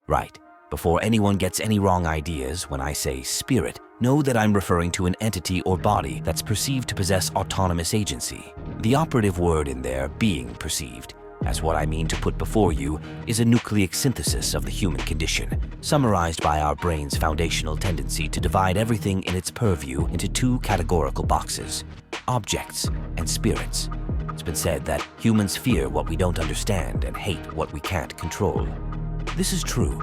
Right. Before anyone gets any wrong ideas, when I say spirit, know that I'm referring to an entity or body that's perceived to possess autonomous agency. The operative word in there, being perceived, as what I mean to put before you is a nucleic synthesis of the human condition, summarized by our brain's foundational tendency to divide everything in its purview into two categorical boxes: objects and spirits. It's been said that humans fear what we don't understand and hate what we can't control. This is true.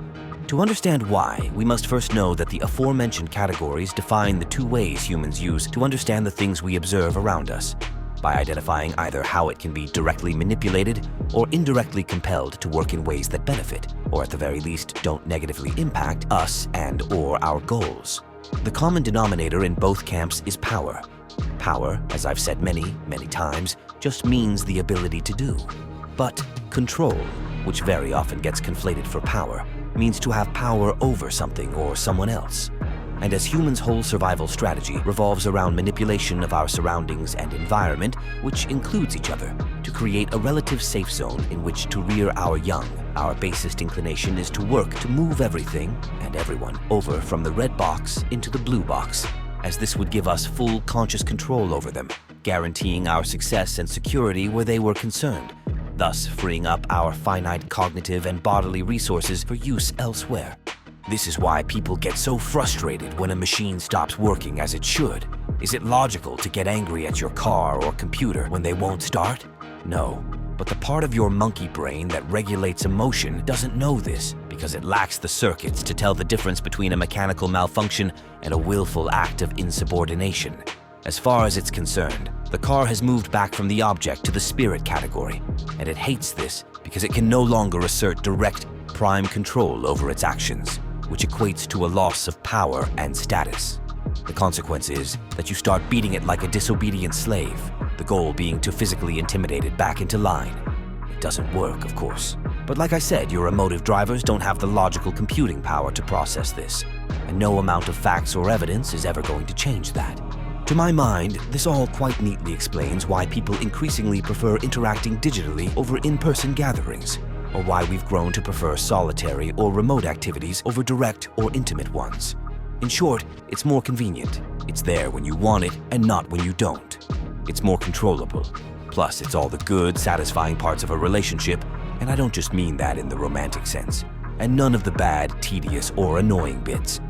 To understand why, we must first know that the aforementioned categories define the two ways humans use to understand the things we observe around us, by identifying either how it can be directly manipulated or indirectly compelled to work in ways that benefit, or at the very least don't negatively impact us and/or our goals. The common denominator in both camps is power. Power, as I've said many, many times, just means the ability to do. But control, which very often gets conflated for power, means to have power over something or someone else. And as humans' whole survival strategy revolves around manipulation of our surroundings and environment, which includes each other, to create a relative safe zone in which to rear our young, our basest inclination is to work to move everything and everyone over from the red box into the blue box, as this would give us full conscious control over them, guaranteeing our success and security where they were concerned, thus freeing up our finite cognitive and bodily resources for use elsewhere. This is why people get so frustrated when a machine stops working as it should. Is it logical to get angry at your car or computer when they won't start? No. But the part of your monkey brain that regulates emotion doesn't know this because it lacks the circuits to tell the difference between a mechanical malfunction and a willful act of insubordination. As far as it's concerned, the car has moved back from the object to the spirit category, and it hates this because it can no longer assert direct, prime control over its actions, which equates to a loss of power and status. The consequence is that you start beating it like a disobedient slave, the goal being to physically intimidate it back into line. It doesn't work, of course. But like I said, your emotive drivers don't have the logical computing power to process this, and no amount of facts or evidence is ever going to change that. To my mind, this all quite neatly explains why people increasingly prefer interacting digitally over in-person gatherings, or why we've grown to prefer solitary or remote activities over direct or intimate ones. In short, it's more convenient. It's there when you want it and not when you don't. It's more controllable. Plus, it's all the good, satisfying parts of a relationship, and I don't just mean that in the romantic sense, and none of the bad, tedious, or annoying bits.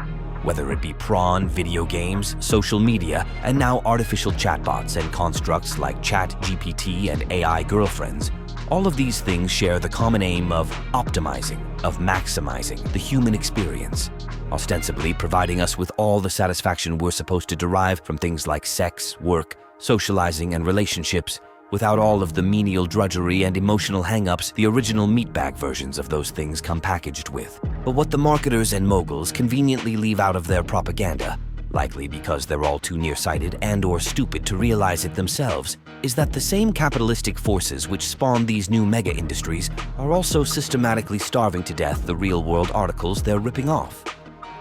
Whether it be prawn, video games, social media, and now artificial chatbots and constructs like ChatGPT and AI girlfriends, all of these things share the common aim of optimizing, of maximizing the human experience, ostensibly providing us with all the satisfaction we're supposed to derive from things like sex, work, socializing, and relationships, without all of the menial drudgery and emotional hang-ups the original meatbag versions of those things come packaged with. But what the marketers and moguls conveniently leave out of their propaganda, likely because they're all too nearsighted and/or stupid to realize it themselves, is that the same capitalistic forces which spawn these new mega-industries are also systematically starving to death the real-world articles they're ripping off.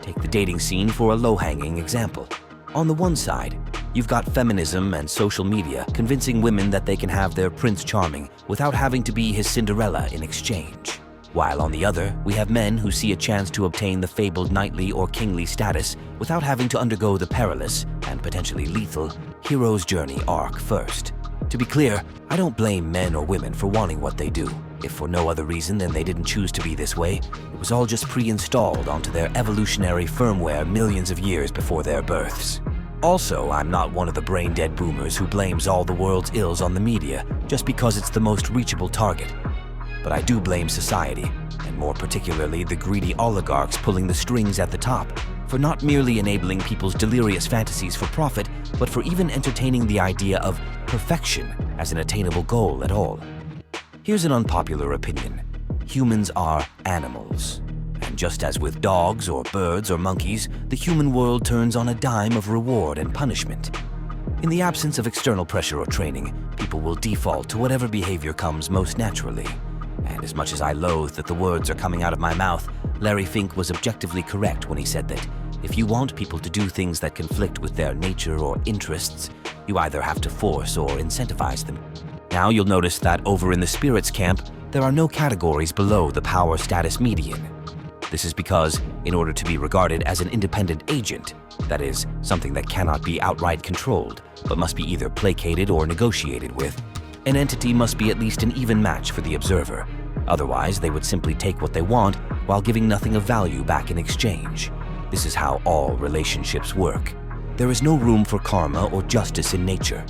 Take the dating scene for a low-hanging example. On the one side, you've got feminism and social media convincing women that they can have their Prince Charming without having to be his Cinderella in exchange. While on the other, we have men who see a chance to obtain the fabled knightly or kingly status without having to undergo the perilous, and potentially lethal, hero's journey arc first. To be clear, I don't blame men or women for wanting what they do, if for no other reason than they didn't choose to be this way. It was all just pre-installed onto their evolutionary firmware millions of years before their births. Also, I'm not one of the brain-dead boomers who blames all the world's ills on the media just because it's the most reachable target. But I do blame society, and more particularly the greedy oligarchs pulling the strings at the top, for not merely enabling people's delirious fantasies for profit, but for even entertaining the idea of perfection as an attainable goal at all. Here's an unpopular opinion. Humans are animals. And just as with dogs or birds or monkeys, the human world turns on a dime of reward and punishment. In the absence of external pressure or training, people will default to whatever behavior comes most naturally. And as much as I loathe that the words are coming out of my mouth, Larry Fink was objectively correct when he said that if you want people to do things that conflict with their nature or interests, you either have to force or incentivize them. Now you'll notice that over in the spirits camp, there are no categories below the power status median. This is because, in order to be regarded as an independent agent, that is, something that cannot be outright controlled, but must be either placated or negotiated with, an entity must be at least an even match for the observer. Otherwise, they would simply take what they want while giving nothing of value back in exchange. This is how all relationships work. There is no room for karma or justice in nature.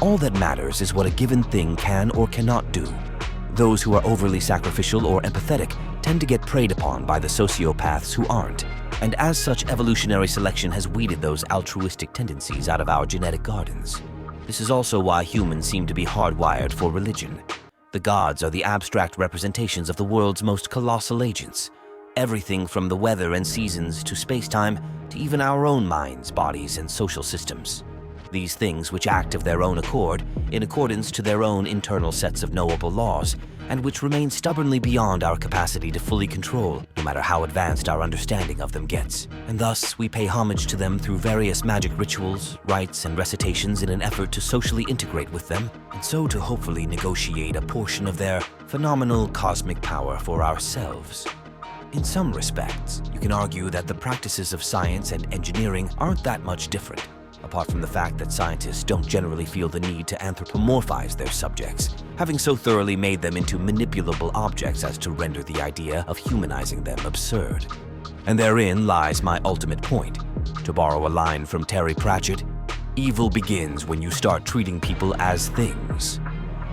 All that matters is what a given thing can or cannot do. Those who are overly sacrificial or empathetic tend to get preyed upon by the sociopaths who aren't, and as such, evolutionary selection has weeded those altruistic tendencies out of our genetic gardens. This is also why humans seem to be hardwired for religion. The gods are the abstract representations of the world's most colossal agents. Everything from the weather and seasons to space-time to even our own minds, bodies, and social systems. These things which act of their own accord, in accordance to their own internal sets of knowable laws, and which remain stubbornly beyond our capacity to fully control, no matter how advanced our understanding of them gets. And thus, we pay homage to them through various magic rituals, rites, and recitations in an effort to socially integrate with them, and so to hopefully negotiate a portion of their phenomenal cosmic power for ourselves. In some respects, you can argue that the practices of science and engineering aren't that much different, apart from the fact that scientists don't generally feel the need to anthropomorphize their subjects, having so thoroughly made them into manipulable objects as to render the idea of humanizing them absurd. And therein lies my ultimate point. To borrow a line from Terry Pratchett, evil begins when you start treating people as things.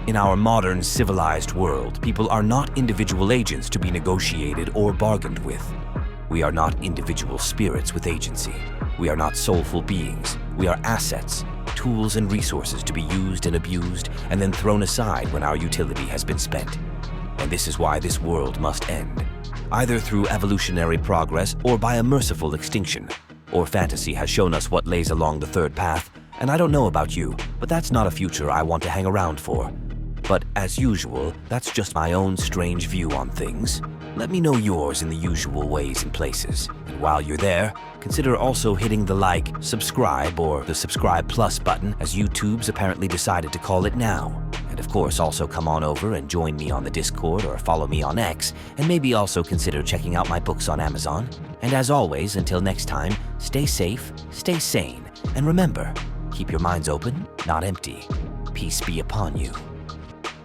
In our modern civilized world, people are not individual agents to be negotiated or bargained with. We are not individual spirits with agency. We are not soulful beings. We are assets, tools and resources to be used and abused and then thrown aside when our utility has been spent. And this is why this world must end, either through evolutionary progress or by a merciful extinction. Or fantasy has shown us what lays along the third path, and I don't know about you, but that's not a future I want to hang around for. But as usual, that's just my own strange view on things. Let me know yours in the usual ways and places. And while you're there, consider also hitting the like, subscribe, or the subscribe plus button, as YouTube's apparently decided to call it now. And of course, also come on over and join me on the Discord or follow me on X, and maybe also consider checking out my books on Amazon. And as always, until next time, stay safe, stay sane, and remember, keep your minds open, not empty. Peace be upon you.